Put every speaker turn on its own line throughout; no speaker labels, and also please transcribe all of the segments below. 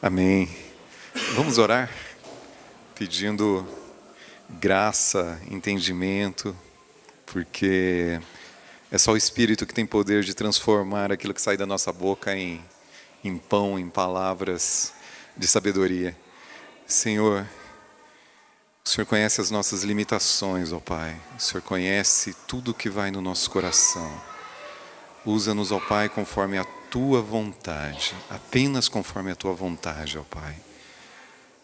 Amém. Vamos orar pedindo graça, entendimento, porque é só o Espírito que tem poder de transformar aquilo que sai da nossa boca em pão, em palavras de sabedoria. Senhor, o Senhor conhece as nossas limitações, ó Pai. O Senhor conhece tudo que vai no nosso coração. Usa-nos, ó Pai, conforme a Tua vontade, apenas conforme a Tua vontade, ó Pai.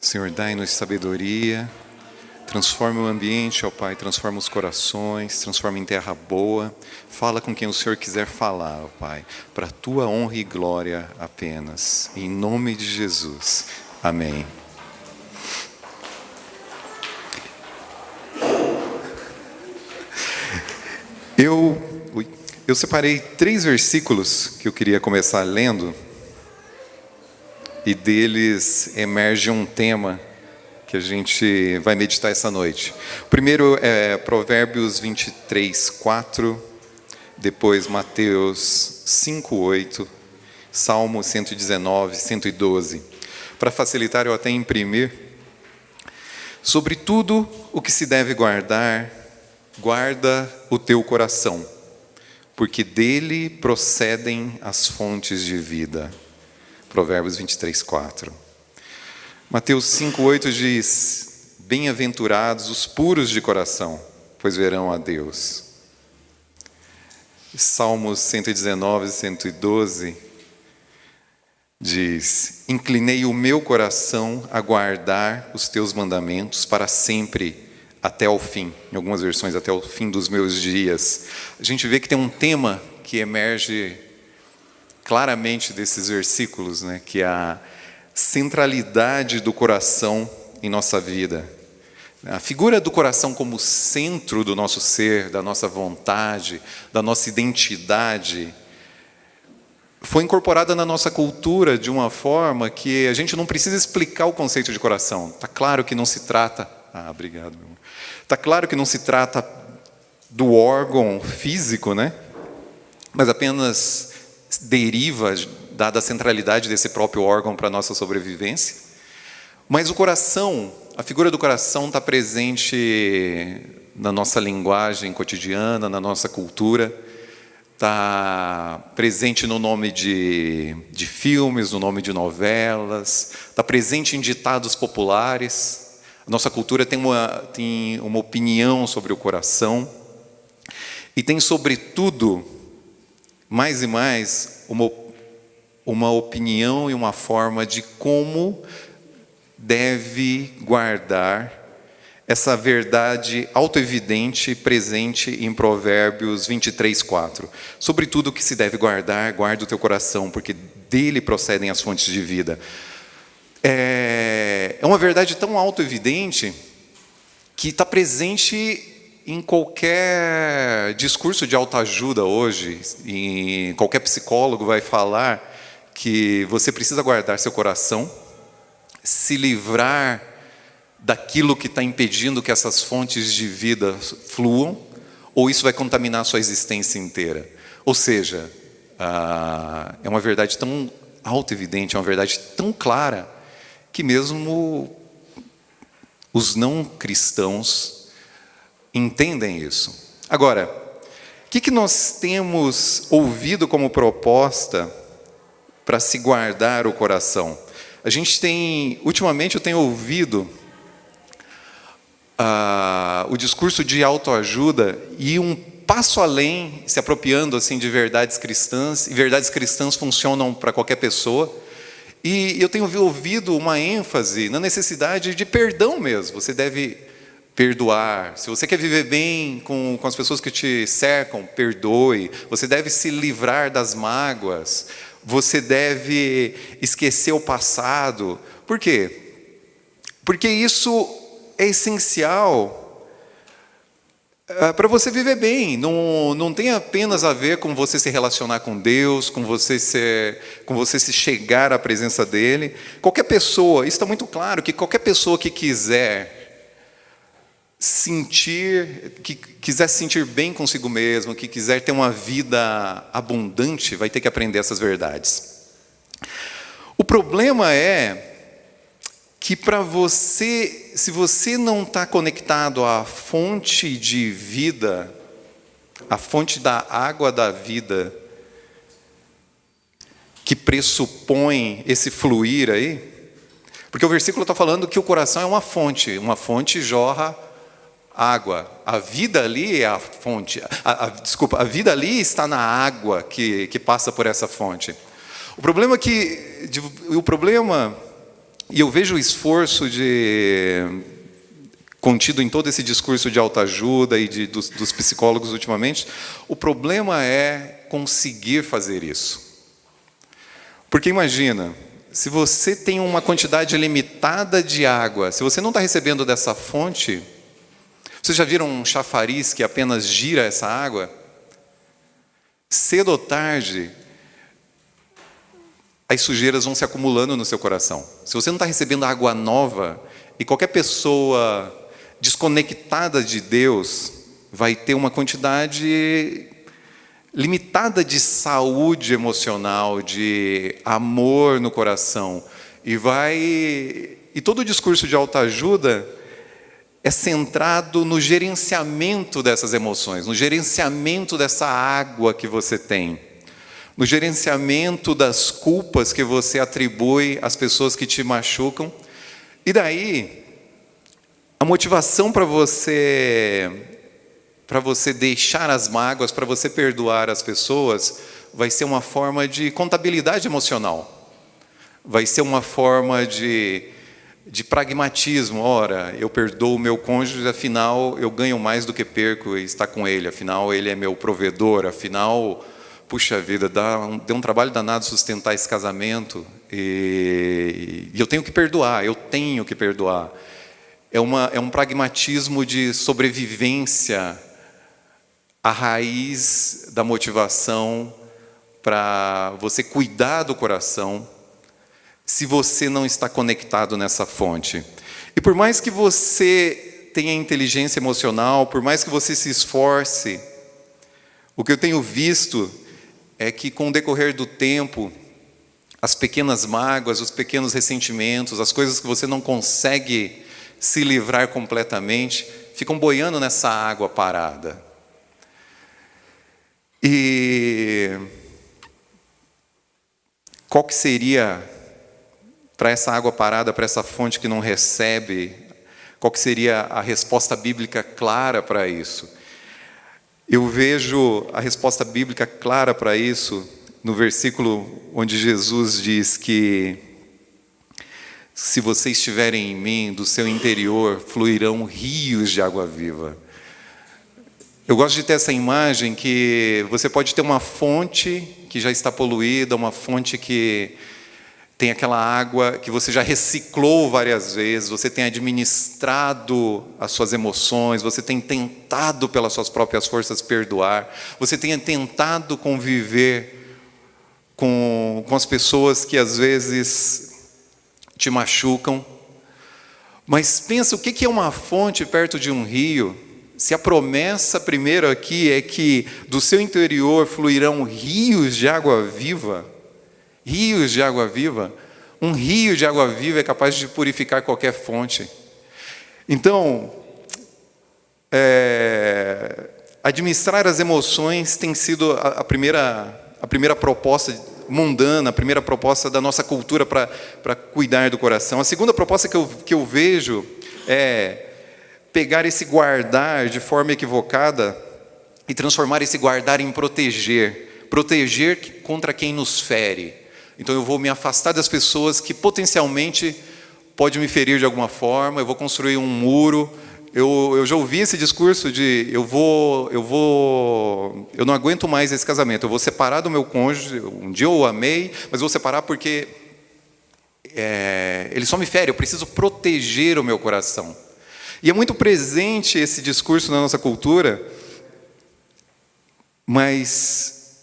Senhor, dai-nos sabedoria, transforma o ambiente, ó Pai, transforma os corações, transforma em terra boa. Fala com quem o Senhor quiser falar, ó Pai, para a Tua honra e glória apenas. Em nome de Jesus. Amém. Eu separei 3 versículos que eu queria começar lendo, e deles emerge um tema que a gente vai meditar essa noite. O primeiro é Provérbios 23, 4, depois Mateus 5, 8, Salmo 119, 112. Para facilitar, eu até imprimir. Sobre tudo o que se deve guardar, guarda o teu coração, porque dele procedem as fontes de vida. Provérbios 23, 4. Mateus 5, 8 diz: bem-aventurados os puros de coração, pois verão a Deus. Salmos 119, 112 diz: inclinei o meu coração a guardar os teus mandamentos para sempre, até ao fim. Em algumas versões, até o fim dos meus dias. A gente vê que tem um tema que emerge claramente desses versículos, né? Que é a centralidade do coração em nossa vida. A figura do coração como centro do nosso ser, da nossa vontade, da nossa identidade, foi incorporada na nossa cultura de uma forma que a gente não precisa explicar o conceito de coração. Está claro que não se trata... obrigado, meu amor. Está claro que não se trata do órgão físico, né? Mas apenas deriva da centralidade desse próprio órgão para a nossa sobrevivência. Mas o coração, a figura do coração está presente na nossa linguagem cotidiana, na nossa cultura, está presente no nome de filmes, no nome de novelas, está presente em ditados populares. A nossa cultura tem uma opinião sobre o coração e tem, sobretudo, mais e mais, uma opinião e uma forma de como deve guardar essa verdade autoevidente presente em Provérbios 23, 4. Sobretudo o que se deve guardar, guarda o teu coração, porque dele procedem as fontes de vida. É uma verdade tão autoevidente que está presente em qualquer discurso de autoajuda hoje, e qualquer psicólogo vai falar que você precisa guardar seu coração, se livrar daquilo que está impedindo que essas fontes de vida fluam, ou isso vai contaminar a sua existência inteira. Ou seja, é uma verdade tão autoevidente, é uma verdade tão clara, que mesmo os não cristãos entendem isso. Agora, o que nós temos ouvido como proposta para se guardar o coração? Ultimamente eu tenho ouvido o discurso de autoajuda e um passo além, se apropriando assim de verdades cristãs, e verdades cristãs funcionam para qualquer pessoa. E eu tenho ouvido uma ênfase na necessidade de perdão mesmo. Você deve perdoar. Se você quer viver bem com as pessoas que te cercam, perdoe. Você deve se livrar das mágoas. Você deve esquecer o passado. Por quê? Porque isso é essencial para você viver bem. Não tem apenas a ver com você se relacionar com Deus, com você se chegar à presença dEle. Qualquer pessoa, isso está muito claro, que qualquer pessoa que quiser se sentir bem consigo mesmo, que quiser ter uma vida abundante, vai ter que aprender essas verdades. O problema é que para você, se você não está conectado à fonte de vida, à fonte da água da vida, que pressupõe esse fluir aí, porque o versículo está falando que o coração é uma fonte jorra água. A vida ali é a fonte. Desculpa, a vida ali está na água que passa por essa fonte. O problema e eu vejo o esforço contido em todo esse discurso de autoajuda e dos psicólogos ultimamente, o problema é conseguir fazer isso. Porque imagina, se você tem uma quantidade limitada de água, se você não está recebendo dessa fonte, vocês já viram um chafariz que apenas gira essa água? Cedo ou tarde, as sujeiras vão se acumulando no seu coração. Se você não está recebendo água nova, e qualquer pessoa desconectada de Deus vai ter uma quantidade limitada de saúde emocional, de amor no coração. E todo o discurso de autoajuda é centrado no gerenciamento dessas emoções, no gerenciamento dessa água que você tem, no gerenciamento das culpas que você atribui às pessoas que te machucam. E daí, a motivação para você deixar as mágoas, para você perdoar as pessoas, vai ser uma forma de contabilidade emocional. Vai ser uma forma de pragmatismo. Ora, eu perdoo o meu cônjuge, afinal eu ganho mais do que perco e estar com ele, afinal ele é meu provedor, afinal, puxa vida, deu um trabalho danado sustentar esse casamento e eu tenho que perdoar. É um pragmatismo de sobrevivência, a raiz da motivação para você cuidar do coração, se você não está conectado nessa fonte. E por mais que você tenha inteligência emocional, por mais que você se esforce, o que eu tenho visto é que com o decorrer do tempo, as pequenas mágoas, os pequenos ressentimentos, as coisas que você não consegue se livrar completamente, ficam boiando nessa água parada. E qual que seria, para essa água parada, para essa fonte que não recebe, qual que seria a resposta bíblica clara para isso? Eu vejo a resposta bíblica clara para isso no versículo onde Jesus diz que se vocês estiverem em mim, do seu interior fluirão rios de água viva. Eu gosto de ter essa imagem que você pode ter uma fonte que já está poluída, uma fonte que tem aquela água que você já reciclou várias vezes, você tem administrado as suas emoções, você tem tentado pelas suas próprias forças perdoar, você tem tentado conviver com as pessoas que às vezes te machucam. Mas pensa, o que é uma fonte perto de um rio? Se a promessa primeiro aqui é que do seu interior fluirão rios de água viva, rios de água viva, um rio de água viva é capaz de purificar qualquer fonte. Então, administrar as emoções tem sido a primeira proposta mundana, a primeira proposta da nossa cultura para cuidar do coração. A segunda proposta que eu vejo é pegar esse guardar de forma equivocada e transformar esse guardar em proteger. Proteger contra quem nos fere. Então eu vou me afastar das pessoas que potencialmente podem me ferir de alguma forma, eu vou construir um muro. Eu já ouvi esse discurso de eu não aguento mais esse casamento, eu vou separar do meu cônjuge, um dia eu o amei, mas eu vou separar porque ele só me fere, eu preciso proteger o meu coração. E é muito presente esse discurso na nossa cultura, mas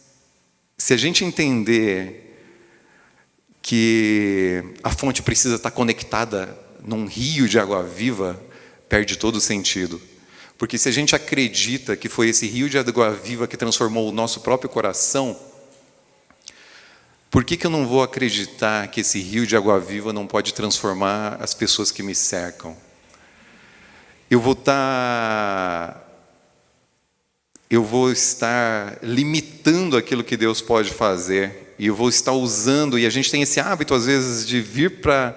se a gente entender que a fonte precisa estar conectada num rio de água viva, perde todo o sentido. Porque se a gente acredita que foi esse rio de água viva que transformou o nosso próprio coração, Por que eu não vou acreditar que esse rio de água viva não pode transformar as pessoas que me cercam? Eu vou estar limitando aquilo que Deus pode fazer, e eu vou estar usando, e a gente tem esse hábito às vezes de vir para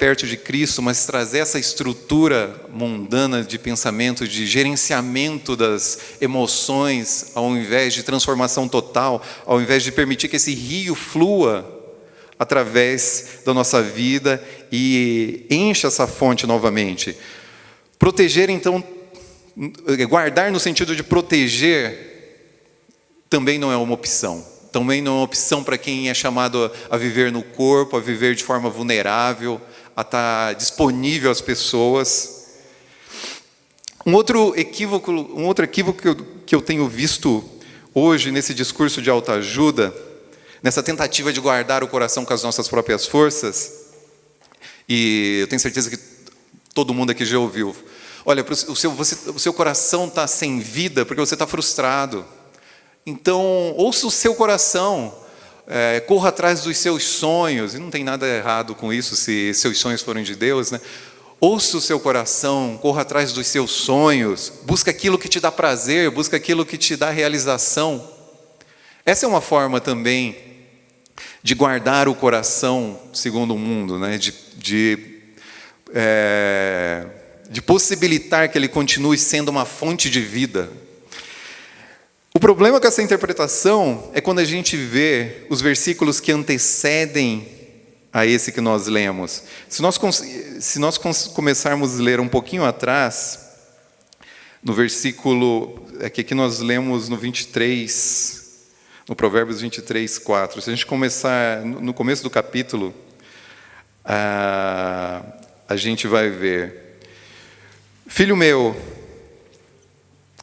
perto de Cristo, mas trazer essa estrutura mundana de pensamento, de gerenciamento das emoções, ao invés de transformação total, ao invés de permitir que esse rio flua através da nossa vida e encha essa fonte novamente. Proteger, então, guardar no sentido de proteger, também não é uma opção. Também não é uma opção para quem é chamado a viver no corpo, a viver de forma vulnerável, a estar disponível às pessoas. Um outro equívoco que eu tenho visto hoje nesse discurso de autoajuda, nessa tentativa de guardar o coração com as nossas próprias forças, e eu tenho certeza que todo mundo aqui já ouviu. Olha, o seu coração está sem vida porque você está frustrado. Então, ouça o seu coração, corra atrás dos seus sonhos, e não tem nada errado com isso se seus sonhos forem de Deus, né? Ouça o seu coração, corra atrás dos seus sonhos, busca aquilo que te dá prazer, busca aquilo que te dá realização. Essa é uma forma também de guardar o coração segundo o mundo, né? De possibilitar que ele continue sendo uma fonte de vida. O problema com essa interpretação é quando a gente vê os versículos que antecedem a esse que nós lemos. Se nós começarmos a ler um pouquinho atrás, no versículo, que aqui nós lemos no 23, no Provérbios 23, 4. Se a gente começar no começo do capítulo, a gente vai ver: filho meu,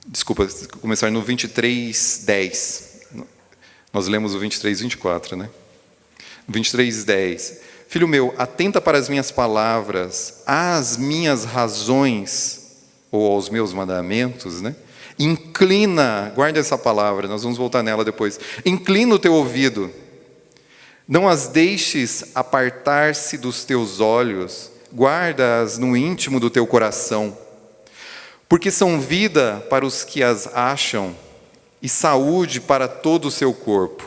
desculpa, começar no 23, 10. Nós lemos o 23, 24, né? 23, 10. Filho meu, atenta para as minhas palavras, às minhas razões, ou aos meus mandamentos, né? Inclina, guarda essa palavra, nós vamos voltar nela depois. Inclina o teu ouvido, não as deixes apartar-se dos teus olhos, guarda-as no íntimo do teu coração, porque são vida para os que as acham e saúde para todo o seu corpo.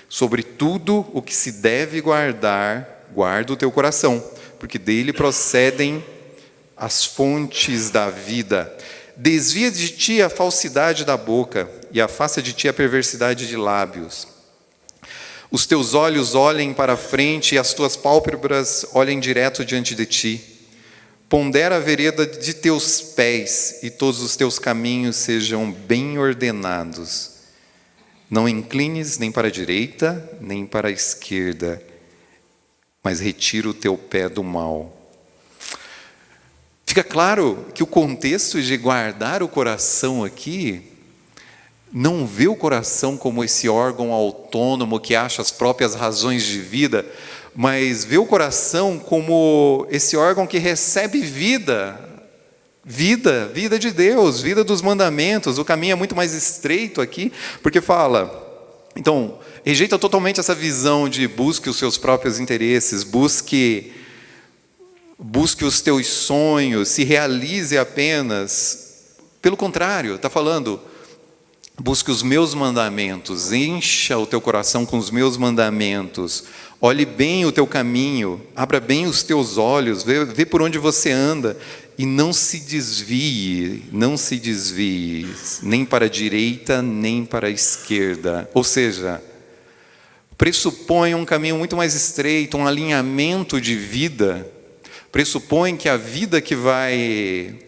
Sobre tudo o que se deve guardar, guarda o teu coração, porque dele procedem as fontes da vida. Desvia de ti a falsidade da boca e afasta de ti a perversidade de lábios. Os teus olhos olhem para a frente e as tuas pálpebras olhem direto diante de ti. Pondera a vereda de teus pés e todos os teus caminhos sejam bem ordenados. Não inclines nem para a direita, nem para a esquerda, mas retira o teu pé do mal. Fica claro que o contexto de guardar o coração aqui não vê o coração como esse órgão autônomo que acha as próprias razões de vida, mas vê o coração como esse órgão que recebe vida de Deus, vida dos mandamentos. O caminho é muito mais estreito aqui, porque fala, então, rejeita totalmente essa visão de busque os seus próprios interesses, busque os teus sonhos, se realize apenas. Pelo contrário, está falando, busque os meus mandamentos, encha o teu coração com os meus mandamentos, olhe bem o teu caminho, abra bem os teus olhos, vê por onde você anda, e não se desvie, nem para a direita, nem para a esquerda. Ou seja, pressupõe um caminho muito mais estreito, um alinhamento de vida, pressupõe que a vida que vai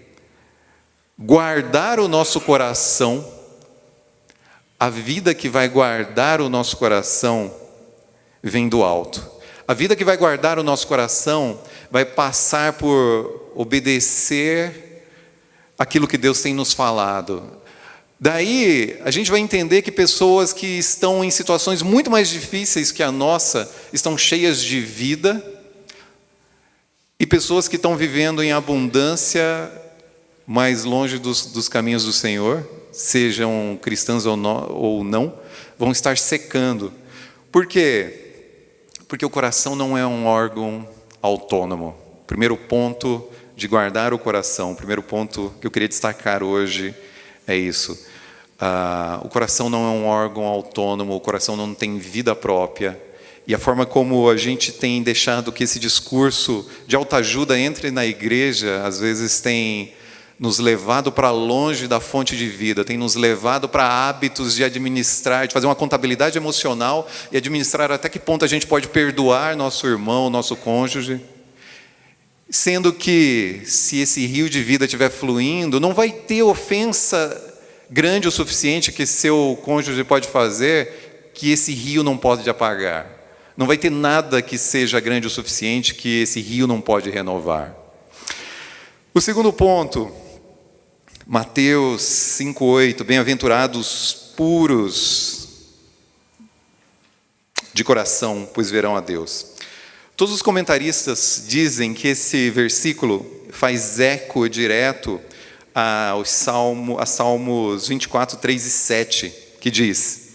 guardar o nosso coração, vem do alto. A vida que vai guardar o nosso coração vai passar por obedecer aquilo que Deus tem nos falado. Daí, a gente vai entender que pessoas que estão em situações muito mais difíceis que a nossa, estão cheias de vida, e pessoas que estão vivendo em abundância, mais longe dos caminhos do Senhor, sejam cristãs ou não, vão estar secando. Por quê? Porque o coração não é um órgão autônomo. Primeiro ponto de guardar o coração, o primeiro ponto que eu queria destacar hoje é isso. O coração não é um órgão autônomo, o coração não tem vida própria. E a forma como a gente tem deixado que esse discurso de autoajuda entre na igreja, às vezes tem nos levado para longe da fonte de vida, tem nos levado para hábitos de administrar, de fazer uma contabilidade emocional e administrar até que ponto a gente pode perdoar nosso irmão, nosso cônjuge. Sendo que, se esse rio de vida estiver fluindo, não vai ter ofensa grande o suficiente que seu cônjuge pode fazer que esse rio não pode apagar. Não vai ter nada que seja grande o suficiente que esse rio não pode renovar. O segundo ponto, Mateus 5,8, bem-aventurados puros de coração, pois verão a Deus. Todos os comentaristas dizem que esse versículo faz eco direto a Salmos 24, 3 e 7, que diz: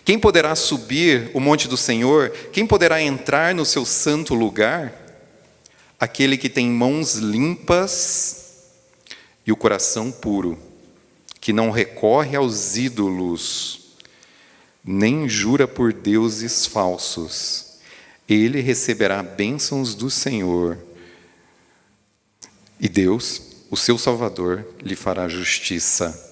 quem poderá subir o monte do Senhor? Quem poderá entrar no seu santo lugar? Aquele que tem mãos limpas e o coração puro, que não recorre aos ídolos, nem jura por deuses falsos. Ele receberá bênçãos do Senhor, e Deus, o seu Salvador, lhe fará justiça.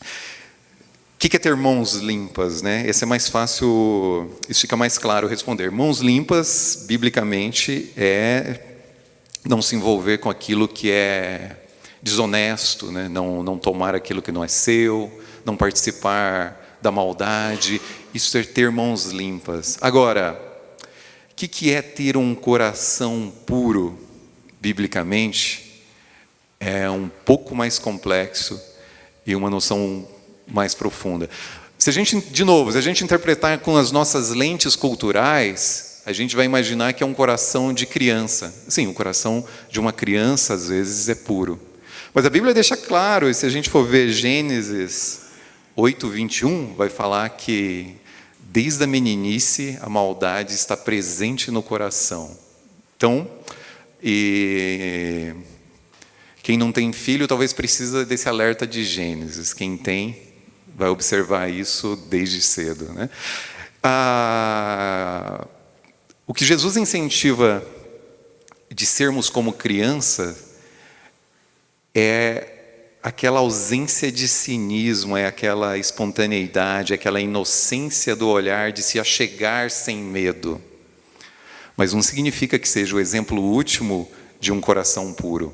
O que é ter mãos limpas, né? Esse é mais fácil, isso fica mais claro responder. Mãos limpas, biblicamente, é não se envolver com aquilo que é desonesto, né? Não tomar aquilo que não é seu, não participar da maldade. Isso é ter mãos limpas. Agora, o que é ter um coração puro, biblicamente? É um pouco mais complexo e uma noção mais profunda. Se a gente interpretar com as nossas lentes culturais, a gente vai imaginar que é um coração de criança. Sim, o coração de uma criança, às vezes, é puro. Mas a Bíblia deixa claro, e se a gente for ver Gênesis 8, 21, vai falar que desde a meninice a maldade está presente no coração. Então, quem não tem filho talvez precisa desse alerta de Gênesis. Quem tem vai observar isso desde cedo, né? O que Jesus incentiva de sermos como criança é aquela ausência de cinismo, é aquela espontaneidade, aquela inocência do olhar de se achegar sem medo. Mas não significa que seja o exemplo último de um coração puro.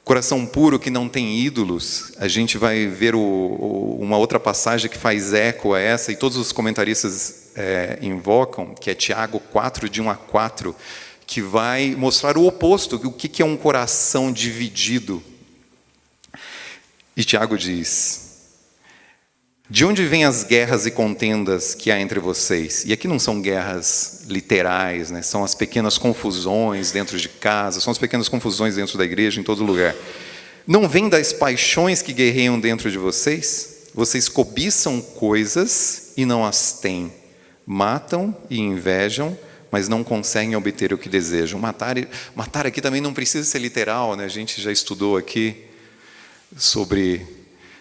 Coração puro que não tem ídolos, a gente vai ver uma outra passagem que faz eco a essa, e todos os comentaristas invocam, que é Tiago 4, de 1 a 4, que vai mostrar o oposto, o que é um coração dividido. E Tiago diz: de onde vêm as guerras e contendas que há entre vocês? E aqui não são guerras literais, né? São as pequenas confusões dentro de casa, são as pequenas confusões dentro da igreja, em todo lugar. Não vem das paixões que guerreiam dentro de vocês? Vocês cobiçam coisas e não as têm. Matam e invejam, mas não conseguem obter o que desejam. Matar aqui também não precisa ser literal, né? A gente já estudou aqui sobre...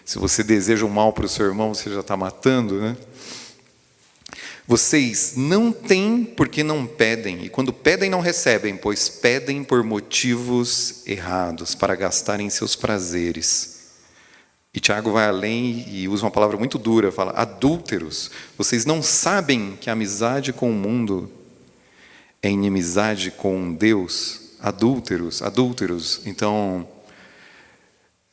se você deseja o mal para o seu irmão, você já está matando, né? Vocês não têm porque não pedem, e quando pedem não recebem, pois pedem por motivos errados, para gastarem seus prazeres. E Tiago vai além e usa uma palavra muito dura, fala: adúlteros, vocês não sabem que a amizade com o mundo é inimizade com Deus? Adúlteros. Então,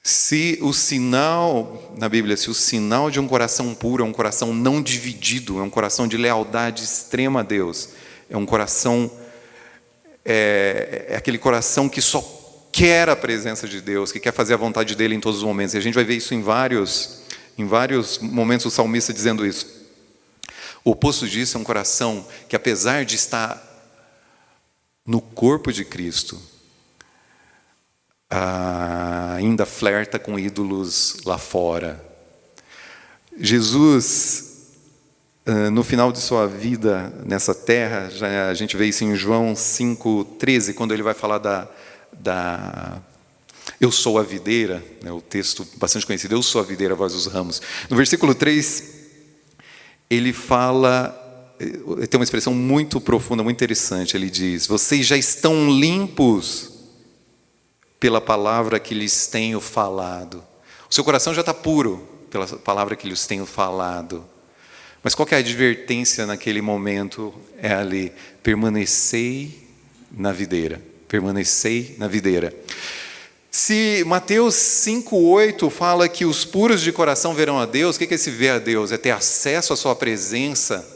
se o sinal, na Bíblia, se o sinal de um coração puro é um coração não dividido, é um coração de lealdade extrema a Deus, é um coração, é aquele coração que só quer a presença de Deus, que quer fazer a vontade dele em todos os momentos. E a gente vai ver isso em vários momentos o salmista dizendo isso. O oposto disso é um coração que, apesar de estar no corpo de Cristo, ainda flerta com ídolos lá fora. Jesus no final de sua vida nessa terra, a gente vê isso em João 5,13, quando ele vai falar eu sou a videira, né, o texto bastante conhecido, eu sou a videira, vós os ramos. No versículo 3, ele fala, tem uma expressão muito profunda, muito interessante, ele diz: vocês já estão limpos pela palavra que lhes tenho falado. O seu coração já está puro pela palavra que lhes tenho falado. Mas qual que é a advertência naquele momento? É ali: permanecei na videira. Permanecei na videira. Se Mateus 5,8 fala que os puros de coração verão a Deus, o que é esse ver a Deus? É ter acesso à sua presença,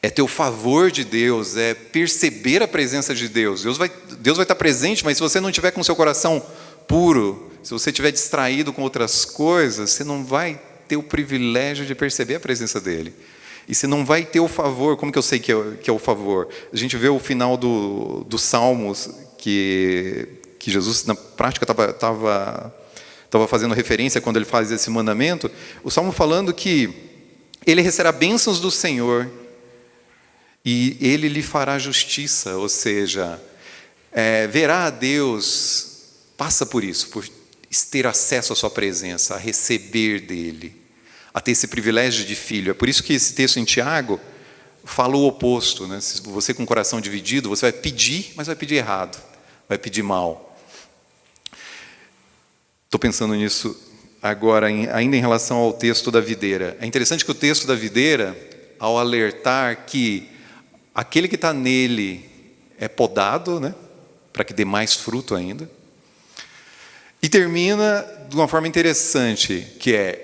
é ter o favor de Deus, é perceber a presença de Deus. Deus vai estar presente, mas se você não estiver com o seu coração puro, se você estiver distraído com outras coisas, você não vai ter o privilégio de perceber a presença dele. E você não vai ter o favor. Como que eu sei que é o favor? A gente vê o final do Salmos, que Jesus, na prática, estava fazendo referência quando ele faz esse mandamento. O Salmo falando que ele receberá bênçãos do Senhor e ele lhe fará justiça, ou seja, verá a Deus, passa por isso, por ter acesso à sua presença, a receber dele, a ter esse privilégio de filho. É por isso que esse texto em Tiago fala o oposto, né? Se você com o coração dividido, você vai pedir, mas vai pedir errado, vai pedir mal. Estou pensando nisso agora, ainda em relação ao texto da videira. É interessante que o texto da videira, ao alertar que aquele que está nele é podado, né, para que dê mais fruto ainda, e termina de uma forma interessante, que é: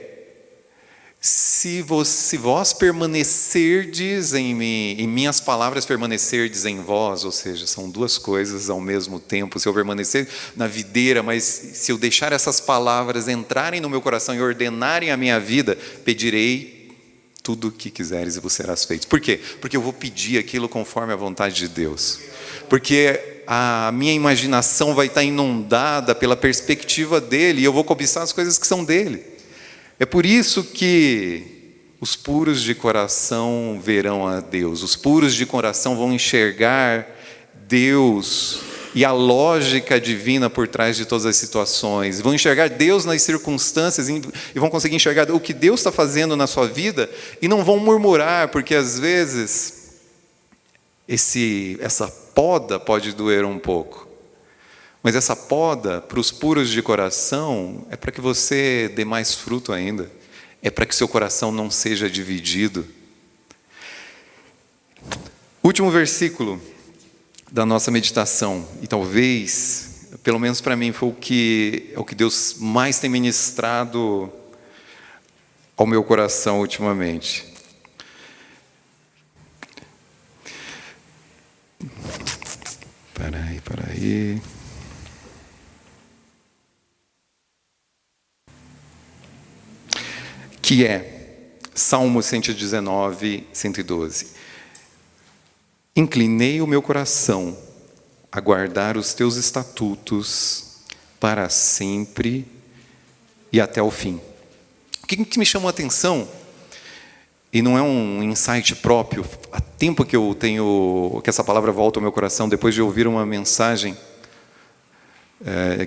se vós permanecerdes em mim, e minhas palavras permanecerdes em vós, ou seja, são duas coisas ao mesmo tempo. Se eu permanecer na videira, mas se eu deixar essas palavras entrarem no meu coração e ordenarem a minha vida, pedirei tudo o que quiseres e vos serás feito. Por quê? Porque eu vou pedir aquilo conforme a vontade de Deus. Porque a minha imaginação vai estar inundada pela perspectiva dele, e eu vou cobiçar as coisas que são dele. É por isso que os puros de coração verão a Deus. Os puros de coração vão enxergar Deus e a lógica divina por trás de todas as situações. Vão enxergar Deus nas circunstâncias e vão conseguir enxergar o que Deus está fazendo na sua vida e não vão murmurar, porque às vezes essa poda pode doer um pouco. Mas essa poda, para os puros de coração, é para que você dê mais fruto ainda. É para que seu coração não seja dividido. Último versículo da nossa meditação. E talvez, pelo menos para mim, foi o que Deus mais tem ministrado ao meu coração ultimamente. Peraí. Que é Salmo 119, 112. Inclinei o meu coração a guardar os teus estatutos para sempre e até o fim. O que me chamou a atenção, e não é um insight próprio, há tempo que eu tenho, que essa palavra volta ao meu coração, depois de ouvir uma mensagem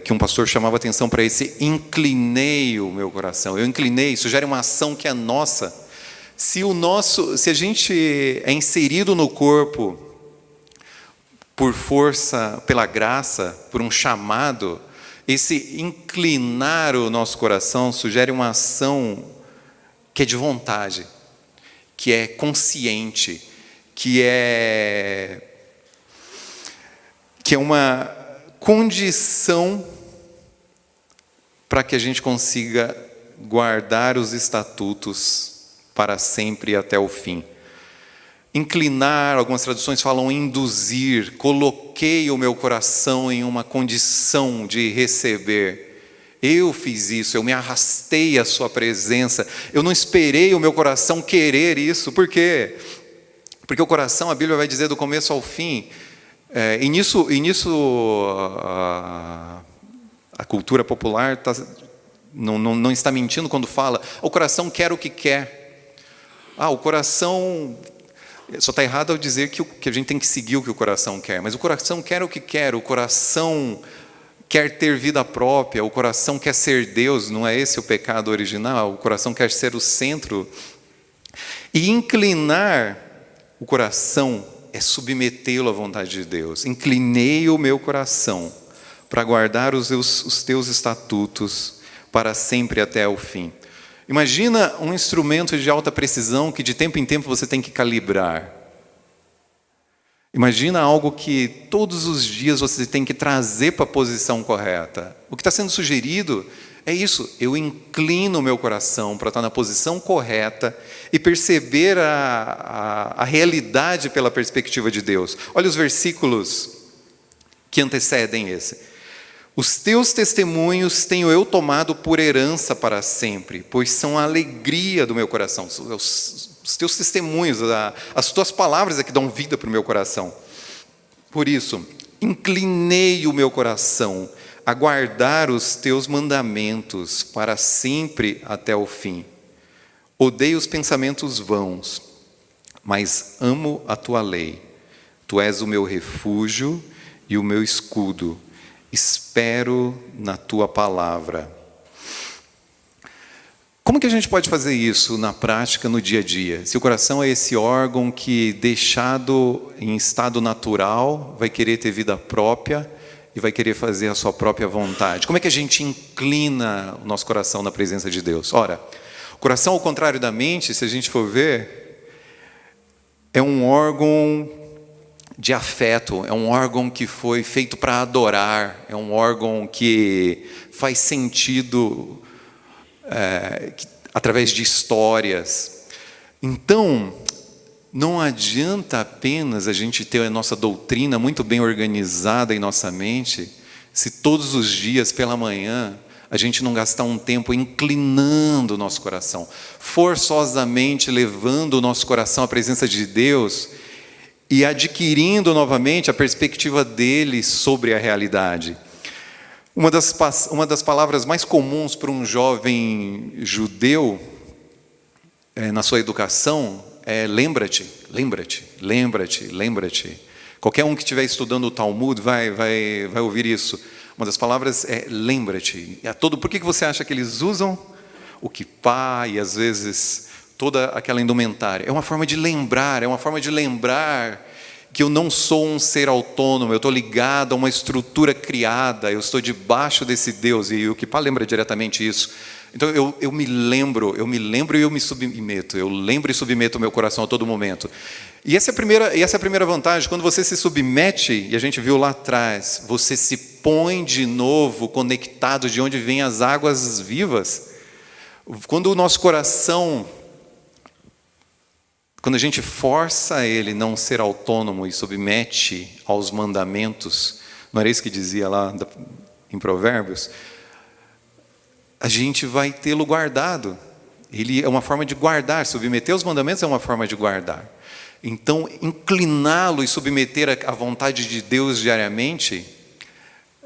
que um pastor chamava atenção para esse: inclinei o meu coração. Eu inclinei, isso gera uma ação que é nossa. Se a gente é inserido no corpo por força, pela graça, por um chamado, esse inclinar o nosso coração sugere uma ação que é de vontade, que é consciente, que é uma condição para que a gente consiga guardar os estatutos para sempre e até o fim. Inclinar, algumas traduções falam induzir. Coloquei o meu coração em uma condição de receber. Eu fiz isso, eu me arrastei à sua presença. Eu não esperei o meu coração querer isso. Por quê? Porque o coração, a Bíblia vai dizer do começo ao fim. E nisso a cultura popular não está mentindo quando fala: o coração quer o que quer. o coração... Só está errado ao dizer que a gente tem que seguir o que o coração quer. Mas o coração quer o que quer. O coração quer ter vida própria. O coração quer ser Deus. Não é esse o pecado original? O coração quer ser o centro. E inclinar o coração é submetê-lo à vontade de Deus. Inclinei o meu coração para guardar os teus estatutos para sempre até o fim. Imagina um instrumento de alta precisão que de tempo em tempo você tem que calibrar. Imagina algo que todos os dias você tem que trazer para a posição correta. O que está sendo sugerido é isso. Eu inclino o meu coração para estar na posição correta e perceber a realidade pela perspectiva de Deus. Olha os versículos que antecedem esse. Os teus testemunhos tenho eu tomado por herança para sempre, pois são a alegria do meu coração. Os teus testemunhos, as tuas palavras é que dão vida para o meu coração. Por isso, inclinei o meu coração a guardar os teus mandamentos para sempre até o fim. Odeio os pensamentos vãos, mas amo a tua lei. Tu és o meu refúgio e o meu escudo. Espero na tua palavra. Como que a gente pode fazer isso na prática, no dia a dia? Se o coração é esse órgão que, deixado em estado natural, vai querer ter vida própria e vai querer fazer a sua própria vontade. Como é que a gente inclina o nosso coração na presença de Deus? Ora, o coração, ao contrário da mente, se a gente for ver, é um órgão de afeto, é um órgão que foi feito para adorar, é um órgão que faz sentido através de histórias. Então, não adianta apenas a gente ter a nossa doutrina muito bem organizada em nossa mente, se todos os dias pela manhã a gente não gastar um tempo inclinando o nosso coração, forçosamente levando o nosso coração à presença de Deus e adquirindo novamente a perspectiva dele sobre a realidade. Uma das palavras mais comuns para um jovem judeu na sua educação é lembra-te, lembra-te, lembra-te, lembra-te. Qualquer um que estiver estudando o Talmud vai ouvir isso. Uma das palavras é lembra-te. Por que você acha que eles usam o kippá e às vezes toda aquela indumentária? É uma forma de lembrar, que eu não sou um ser autônomo, eu estou ligado a uma estrutura criada, eu estou debaixo desse Deus, e o kippá lembra diretamente isso. Então eu me lembro e eu me submeto, eu lembro e submeto o meu coração a todo momento. E essa é a primeira vantagem, quando você se submete, e a gente viu lá atrás, você se põe de novo conectado de onde vêm as águas vivas. Quando o nosso coração, quando a gente força ele não ser autônomo e submete aos mandamentos, não era isso que dizia lá em Provérbios? A gente vai tê-lo guardado. Ele é uma forma de guardar, submeter aos mandamentos é uma forma de guardar. Então, incliná-lo e submeter à vontade de Deus diariamente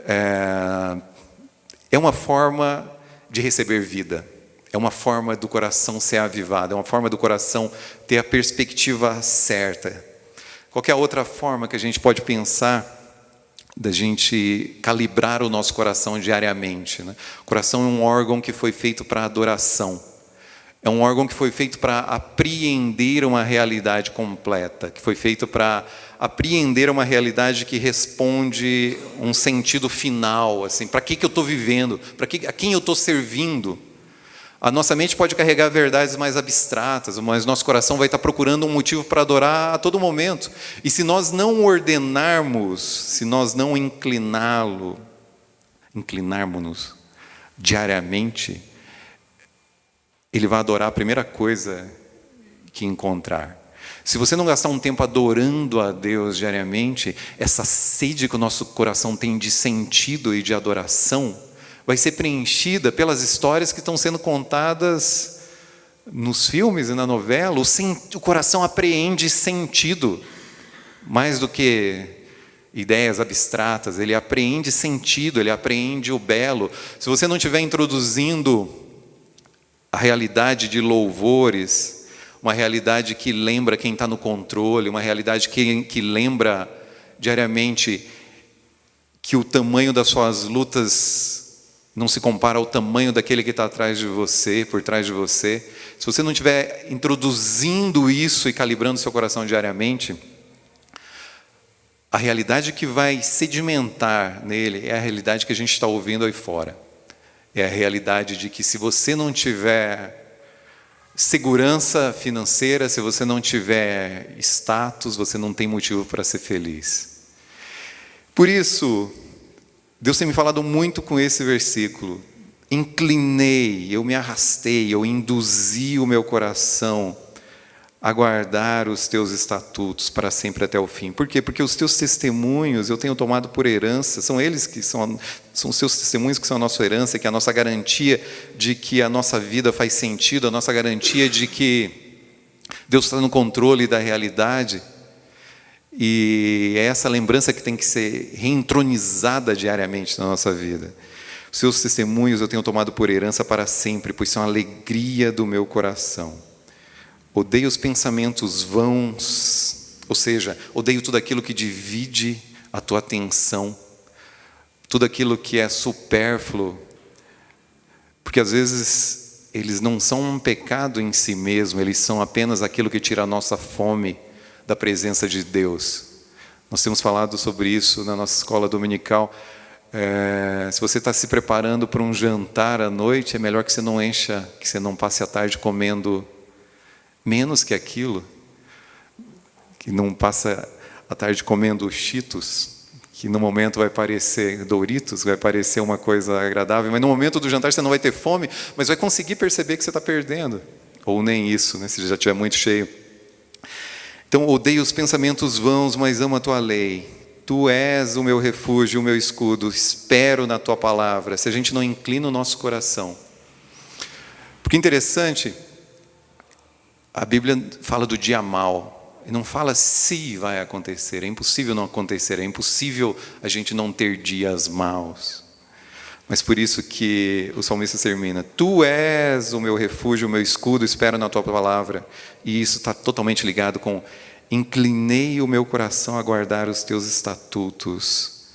é uma forma de receber vida. É uma forma do coração ser avivado, é uma forma do coração ter a perspectiva certa. Qualquer outra forma que a gente pode pensar da gente calibrar o nosso coração diariamente, né? O coração é um órgão que foi feito para adoração. É um órgão que foi feito para apreender uma realidade completa, que foi feito para apreender uma realidade que responde um sentido final, assim, para que eu estou vivendo, a quem eu estou servindo. A nossa mente pode carregar verdades mais abstratas, mas nosso coração vai estar procurando um motivo para adorar a todo momento. E se nós não ordenarmos, se nós não inclinarmos-nos diariamente, ele vai adorar a primeira coisa que encontrar. Se você não gastar um tempo adorando a Deus diariamente, essa sede que o nosso coração tem de sentido e de adoração vai ser preenchida pelas histórias que estão sendo contadas nos filmes e na novela. O coração apreende sentido, mais do que ideias abstratas. Ele apreende sentido, ele apreende o belo. Se você não estiver introduzindo a realidade de louvores, uma realidade que lembra quem está no controle, uma realidade que lembra diariamente que o tamanho das suas lutas não se compara ao tamanho daquele que está atrás de você, por trás de você. Se você não estiver introduzindo isso e calibrando seu coração diariamente, a realidade que vai sedimentar nele é a realidade que a gente está ouvindo aí fora. É a realidade de que se você não tiver segurança financeira, se você não tiver status, você não tem motivo para ser feliz. Por isso, Deus tem me falado muito com esse versículo. Inclinei, eu me arrastei, eu induzi o meu coração a guardar os teus estatutos para sempre até o fim. Por quê? Porque os teus testemunhos eu tenho tomado por herança, são eles que são os teus testemunhos que são a nossa herança, que é a nossa garantia de que a nossa vida faz sentido, a nossa garantia de que Deus está no controle da realidade. E é essa lembrança que tem que ser reentronizada diariamente na nossa vida. Os seus testemunhos eu tenho tomado por herança para sempre, pois são a alegria do meu coração. Odeio os pensamentos vãos, ou seja, odeio tudo aquilo que divide a tua atenção, tudo aquilo que é supérfluo, porque às vezes eles não são um pecado em si mesmo, eles são apenas aquilo que tira a nossa fome da presença de Deus. Nós temos falado sobre isso na nossa escola dominical. Se você está se preparando para um jantar à noite, é melhor que você não encha, que você não passe a tarde comendo menos que aquilo, que não passa a tarde comendo Cheetos, que no momento vai parecer Doritos, vai parecer uma coisa agradável, mas no momento do jantar você não vai ter fome, mas vai conseguir perceber que você está perdendo, ou nem isso, né, se já estiver muito cheio. Então, odeio os pensamentos vãos, mas amo a tua lei. Tu és o meu refúgio, o meu escudo, espero na tua palavra. Se a gente não inclina o nosso coração. Porque interessante, a Bíblia fala do dia mau, e não fala se vai acontecer, é impossível não acontecer, é impossível a gente não ter dias maus. Mas por isso que o salmista termina, tu és o meu refúgio, o meu escudo, espero na tua palavra. E isso está totalmente ligado com, inclinei o meu coração a guardar os teus estatutos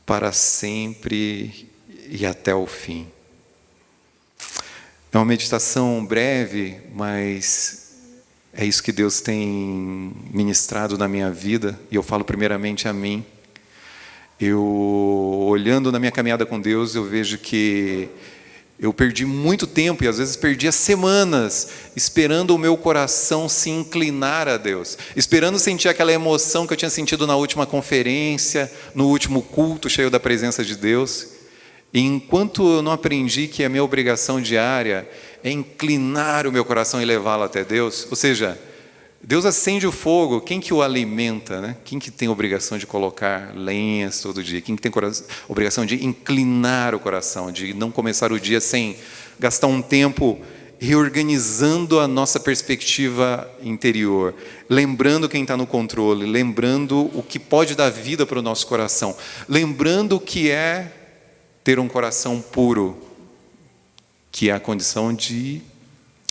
para sempre e até o fim. É uma meditação breve, mas é isso que Deus tem ministrado na minha vida, e eu falo primeiramente a mim. Eu, olhando na minha caminhada com Deus, eu vejo que eu perdi muito tempo, e às vezes perdi semanas, esperando o meu coração se inclinar a Deus, esperando sentir aquela emoção que eu tinha sentido na última conferência, no último culto cheio da presença de Deus. E enquanto eu não aprendi que a minha obrigação diária é inclinar o meu coração e levá-lo até Deus, ou seja, Deus acende o fogo, quem que o alimenta, né? Quem que tem a obrigação de colocar lenhas todo dia? Quem que tem a obrigação de inclinar o coração, de não começar o dia sem gastar um tempo reorganizando a nossa perspectiva interior, lembrando quem está no controle, lembrando o que pode dar vida para o nosso coração, lembrando o que é ter um coração puro, que é a condição de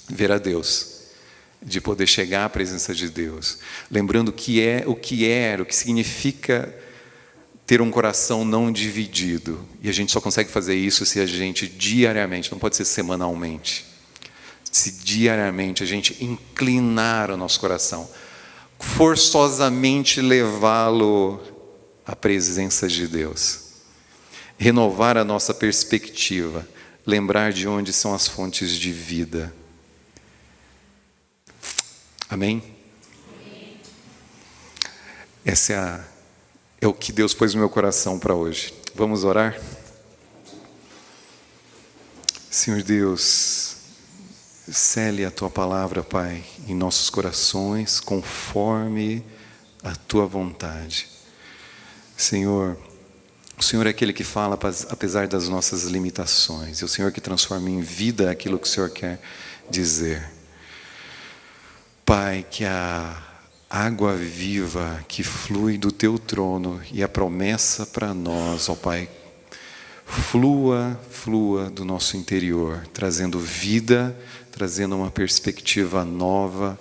ver a Deus, de poder chegar à presença de Deus, lembrando o que significa ter um coração não dividido. E a gente só consegue fazer isso se a gente diariamente, não pode ser semanalmente, se diariamente a gente inclinar o nosso coração, forçosamente levá-lo à presença de Deus, renovar a nossa perspectiva, lembrar de onde são as fontes de vida. Amém? Essa é o que Deus pôs no meu coração para hoje. Vamos orar? Senhor Deus, sele a Tua palavra, Pai, em nossos corações, conforme a Tua vontade. Senhor, o Senhor é aquele que fala apesar das nossas limitações. É o Senhor que transforma em vida aquilo que o Senhor quer dizer. Pai, que a água viva que flui do Teu trono e a promessa para nós, ó Pai, flua do nosso interior, trazendo vida, trazendo uma perspectiva nova,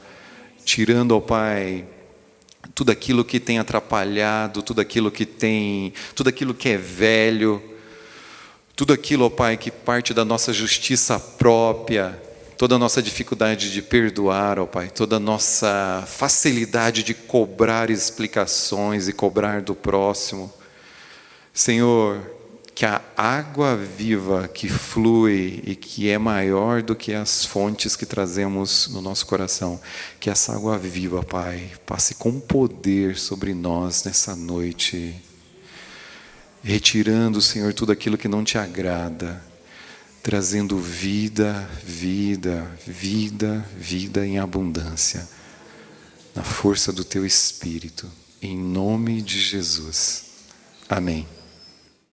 tirando, ó Pai, tudo aquilo que tem atrapalhado, tudo aquilo que é velho, tudo aquilo, ó Pai, que parte da nossa justiça própria, toda a nossa dificuldade de perdoar, ó Pai, toda a nossa facilidade de cobrar explicações e cobrar do próximo. Senhor, que a água viva que flui e que é maior do que as fontes que trazemos no nosso coração, que essa água viva, Pai, passe com poder sobre nós nessa noite, retirando, Senhor, tudo aquilo que não te agrada, trazendo vida, vida, vida, vida em abundância, na força do Teu Espírito, em nome de Jesus. Amém.